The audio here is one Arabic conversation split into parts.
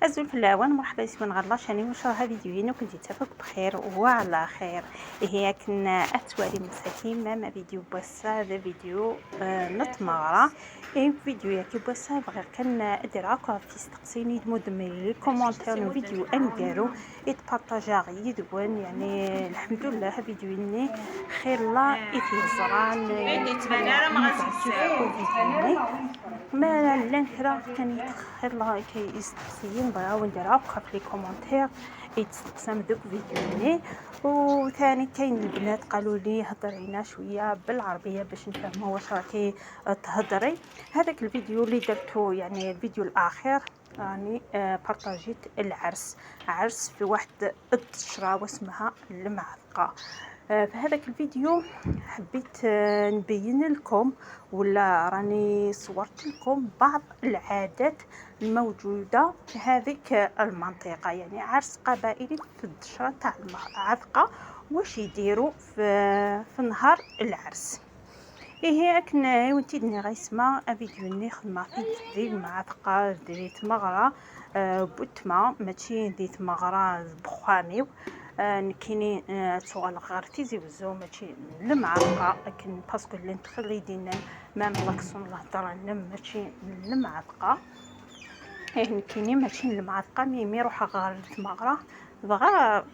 أزول في اللاوان مرحبا بكم غلا شاني واش راه فيديوين وكنتي تافك بخير وعلى خير. هي كنا اتوالي مساكين ما فيديو بوسا هذا فيديو نتمغرا فيديو ياكي بوسا بغير كان ادير هكا في استقسيني مدمي لي كومونتير نو فيديو انقارو يتبارطاجا غيدوان يعني الحمد لله فيديويني خير لا يتزران ما لان كرا كان يتخير لها كي يستقسيين بغاو ندير هكا في لي كومونتير يتستقسم دوك فيديويني. وثاني كاين البنات قالوا لي هضرينا شويه بالعربيه باش نفهموا واش راكي تهضري. هذاك الفيديو اللي درته يعني الفيديو الاخير راني بارطاجيت العرس في واحد الدشره واسمها المعذقه. في هذاك الفيديو حبيت نبين لكم ولا راني صورت لكم بعض العادات الموجودة في هذيك المنطقة، يعني عرس قبائلي في الدشرة تاع المعذقة واش يديروا في نهار العرس. هي كنا وانتي دني غيسما فيديو ني خدمة في دي المعذقة ديت مغرى بوتما ماشي ديت مغرى بخاميو نكيني تغال غارتي زيوزو ماشي المعذقة لكن باسكو اللي نتخلي دينا ما ملاكسون الهضره ماشي المعذقة. نكيني ماشي المعذقة مي روحها غار تمغرى بغا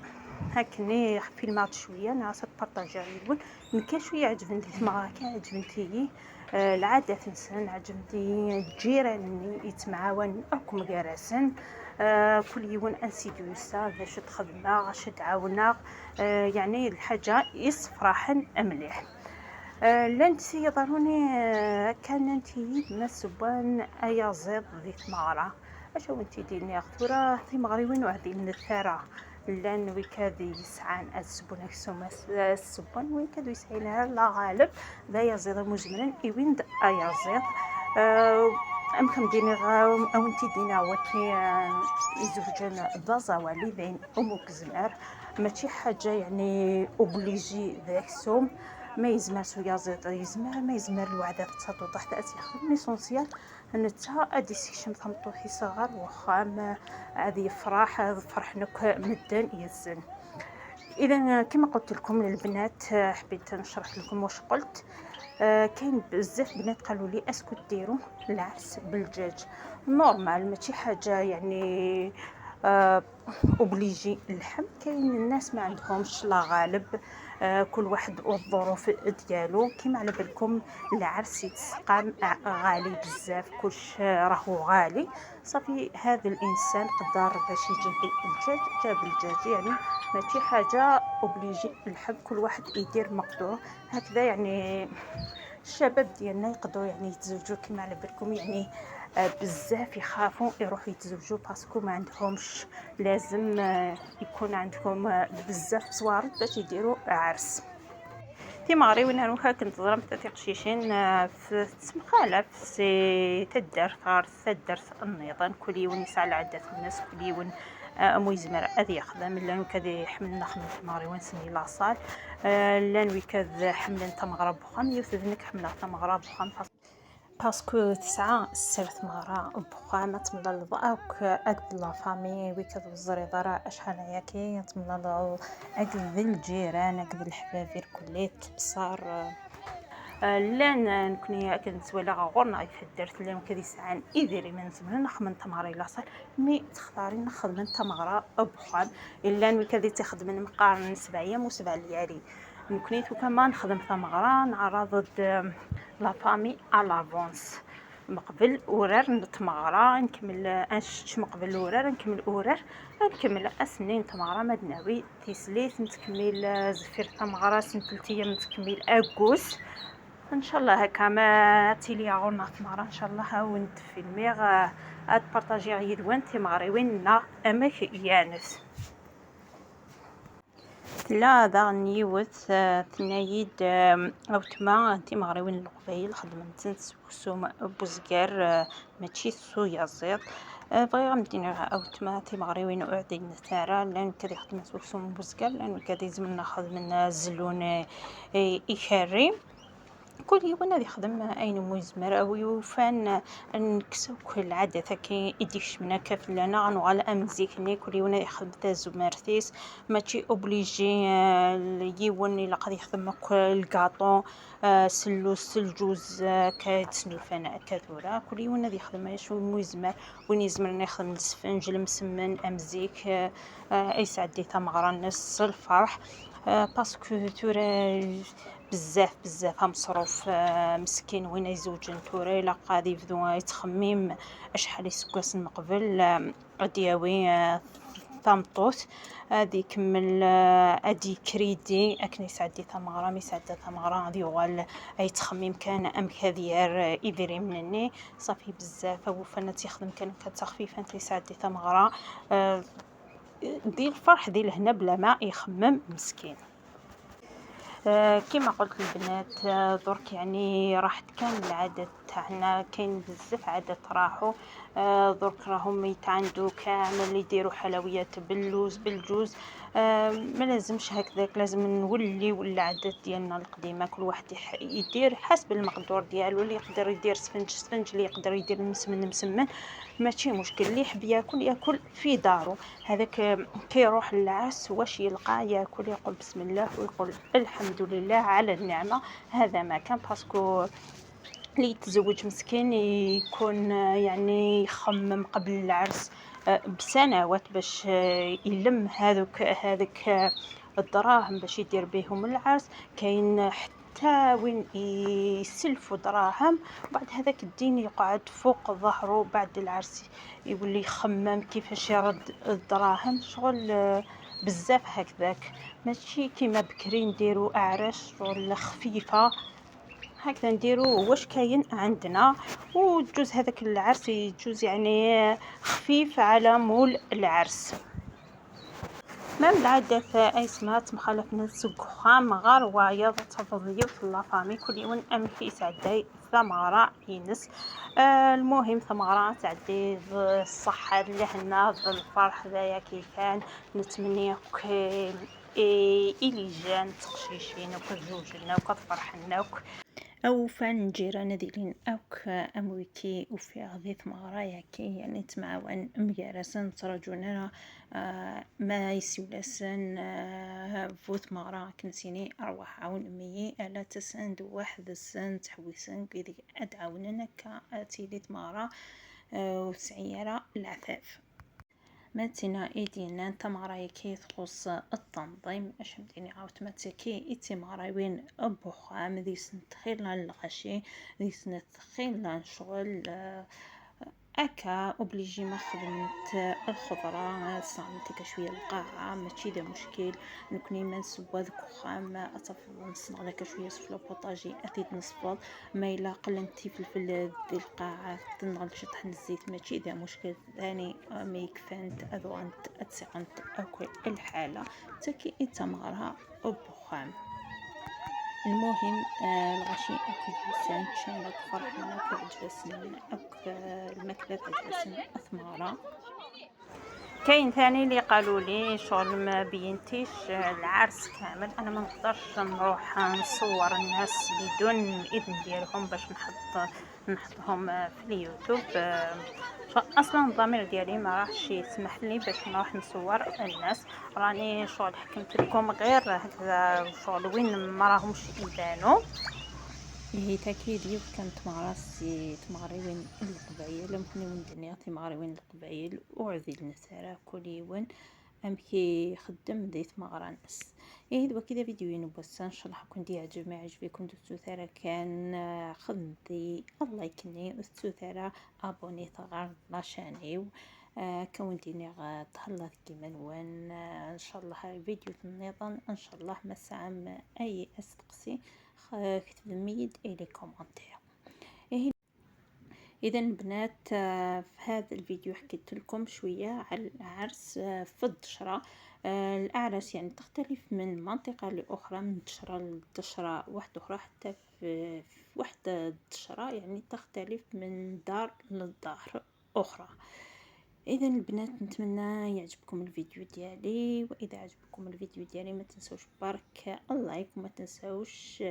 هكني فيلمات شويه ناس بارطاجي يقول كان شويه عجبني تمغرى كان عجبنتي العادة تنسان عجبني الجيران يتمعاون أكم جراسن كل يوم انسيديوسا باش تخدمنا باش تعاونا يعني الحاجة يصفراحن مليح. لانتي ضروني كان انتي مسبان ايا زيد ذي تمارا اشو انتي ديني اختورا في مغربين وعدي من الثرى لان ويكادي يسعان السبون اكسوم السبون ويكادو يسعينها لا غالب ذا يزيد مزمرا ايويند ايا زيد امكن ديني غاوم او انتي دينا وكي يزوجن ضازا والدين امك زمار ماشي حاجه يعني اوبليجي ذاك سوم ما يزمر سويا زيت يزمر ما يزمر الوعدة تساطو تحت أسي خدم ليسونسيال نتا أدي سيشم ثمطوحي صغار وخام هذه فرح نك مدن يزن. إذا كما قلت لكم للبنات حبيت نشرح لكم واش قلت. كاين بزاف بنات قالوا لي اسكو ديروا العرس بالدجاج نورمال ماشي حاجه يعني اوبليجي اللحم. كاين الناس ما عندهمش لا غالب كل واحد والظروف ديالو. كيما على بالكم العرس يتسقى غالي بزاف كلش راهو غالي صافي هذا الانسان قدر باش يجيب الدجاج جاب الدجاج يعني ماشي حاجه اوبليجي اللحم كل واحد يدير مقدور هكذا. يعني الشباب ديالنا يقدروا يعني يتزوجوا كما على بالكم يعني بزاف يخافوا يروحوا يتزوجوا باسكو ما عندهمش لازم يكون عندهم بزاف صوارد باش يديروا عرس. في مغري وين نروحها كنت ضربت تاع قشيشين في سمخاله في سي تدار ثار تدار النظام كل يوم يسعى العدات الناس كل يوم امو يزمر اذي يخدم لان كذا حملنا خدمه مغري وين سني لاصال لان كذا حملنا تمغرب بخام يوثذنك حملنا تمغرب بخام باسكو تسعة السرت مغرا بخامة تملا الضاك اكد لا فامي ويكاد الزري ضرا اشحال ياكي تملا اكد الجيران اكد الحبابير كليت بصار لان نكوني كنتوالى غورنا يفدرت لهم كذي ساعان يديري من زمان نخمن تمغري لاصال مي تختاري نخدم تمغرا بخام الا نكذي تخدم مقارن 7 ايام و7 ليالي نكوني تو كمان نخدم تمغرا نعرض لا فامي على لافونس مقبل ورار نتمغرا نكمل انش مقبل ورار نكمل ورار نكمل اسنين تمغرا مدناوي تيسليت نتكمل زفير تمغرا سنتلتيا نتكمل اغوس ان شاء الله هكا ما تيلي غورنا تمغرا ان شاء الله هاوند في الميغ اد بارطاجي غيدوان تمغريوين نا امك يانس لا ذا نيوث تنايد او تما انتي مغربين القبيل خدمت سوم بوزكار ماشي سويا زيت بغي غمدينا او تما تي مغربين اعدين ثارا لان كدي خدمت سوم بوزكار لان كدي زمنا خدمنا زلون يكري كل يوم هذا يخدم أين مزمر أو يوفان نكسو كل عادة كي إديش منا كفلنا غنوغال أمزيكني كل يوم هذا يخدم تازو مرتيس ماشي أوبليجي يوون إلا قد يخدم الكاطون سلو سلجوز كتسنو الفناء كثورة كل يوم هذا يخدم يشو مزمر وين يزمر يخدم السفنج المسمن أمزيك أي سعدي تمغرا الناس الفرح باسكو تورا بزاف مصروف مسكين وين يزوجن تورا الا قاعد يبدو يتخمم اشحال يسكاس من قبل غادي ثامطوت غادي يكمل ادي كريدي اكني سعدي ثمغرا مي سعدي ثمغرا غادي يوغال اي تخميم كان ام كذيار ايفري منني صافي بزاف وفنات يخدم كان كتخفيف انت سعدي ثمغرا دي الفرح دي لهنا بلا ما يخمم مسكين. كما قلت البنات درك يعني راحت كان العادات تاعنا كاين بزاف عادات راحوا درك راهم يتعندو كامل يديروا حلويات باللوز بالجوز ما لازمش هكذاك لازم نولي والعادات ديالنا القديمه كل واحد يدير حسب المقدور ديالو اللي يقدر يدير سفنج اللي يقدر يدير المسمن ماشي مشكل اللي يحب ياكل في دارو هذاك كي يروح للعرس واش يلقى ياكل يقول بسم الله ويقول الحمد لله على النعمه هذا ما كان باسكو اللي يتزوج مسكين يكون يعني يخمم قبل العرس بسنوات باش يلم هذوك الدراهم باش يدير بهم العرس كاين حتى وين يسلفوا دراهم بعد هذاك الدين يقعد فوق ظهره بعد العرس يولي يخمم كيفاش يرد الدراهم شغل بزاف هكذاك ماشي كيما بكري نديروا اعراش شغل خفيفه هكذا نديرو واش كاين عندنا وجوز هذاك العرس يجوز يعني خفيف على مول العرس مام العادات اي سمات مخالف ناس خام غار وايض تفضيل في لافامي كل يوم ام في سعدي ثمرة ينس المهم ثمرة تعدي الصحة اللي هنا الفرح ذايا كي كان نتمنيك إلي جان تقشيشين وكزوجنا وكتفرحنا او فان جيران ديالين اوك امويكي وفي غذي ثمغرايا كي يعني تمعون مجارسن ترجونا ما يسولسن فوت مغرا كنسيني ارواح عون امي الا تسند واحد السن تحويسن كذي ادعوننا كاتيلي تمغرا وسعيرة العفاف ماتنا ايدينا تمغراي كي تخص التنظيم اش مديني عاوت ماتكي تمغراي وين بوخام ذي سنتخيل الغشي ذي سنتخيل شغل اكا اوبليجي ما خدمت الخضره صامتك شويه القاعه ماشي ذا مشكل نكوني ما نسوا ذاك خام اتفضل نصنع لك شويه سفلو بوطاجي اكيد نصفض ما الا قلنتي فلفل ذي القاعه تنغل شطحن الزيت ماشي ذا مشكل ثاني ميك فانت اذوانت اتسقنت اكل الحاله تكي تمغرها بخام المهم الغشي أكل لسان شانك فرحنا كعجبسن أك المكلة عجبسن أثمارة كاين ثاني اللي قالوا لي شغل ما بينتيش العرس كامل انا ما نقدرش نروح نصور الناس بدون الاذن ديالهم باش نحطهم في اليوتيوب اصلا الضمير ديالي ما راحش يسمح لي باش نروح نصور الناس راني شغل حكمت لكم غير هكذا شغل وين ما راهمش يبانوا هي تاكيد يوف كانت تمغراسي تمغري وين القبايل ممكن وين دنيا تمغري وين القبايل وعذي النسارة كل يوم امكي خدم ديت مغرانس هذا كذا فيديو بس ان شاء الله حكون دي عجب ما عجبكم دوستو ثرا كان خدمتي الله يكني دوستو ثرا ابوني ثغر لاشانيو كون ديني غتهلا كيما نوان ان شاء الله الفيديو النظام ان شاء الله مسام اي استقسي كتب ميد الي كومنتير اذا البنات في هذا الفيديو حكيت لكم شويه على العرس في الدشره الاعراس يعني تختلف من منطقه لاخرى من دشره لدشره واحده اخرى حتى في واحده الدشره يعني تختلف من دار لدار اخرى اذا البنات نتمنى يعجبكم الفيديو ديالي واذا عجبكم الفيديو ديالي ما تنسوش برك اللايك وما تنسوش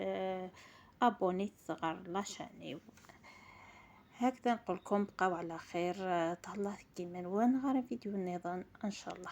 ابوني صغار لاشاني. هكذا نقولكم بقاو على خير، تهلا كيما وين غير فيديو نظام ان شاء الله.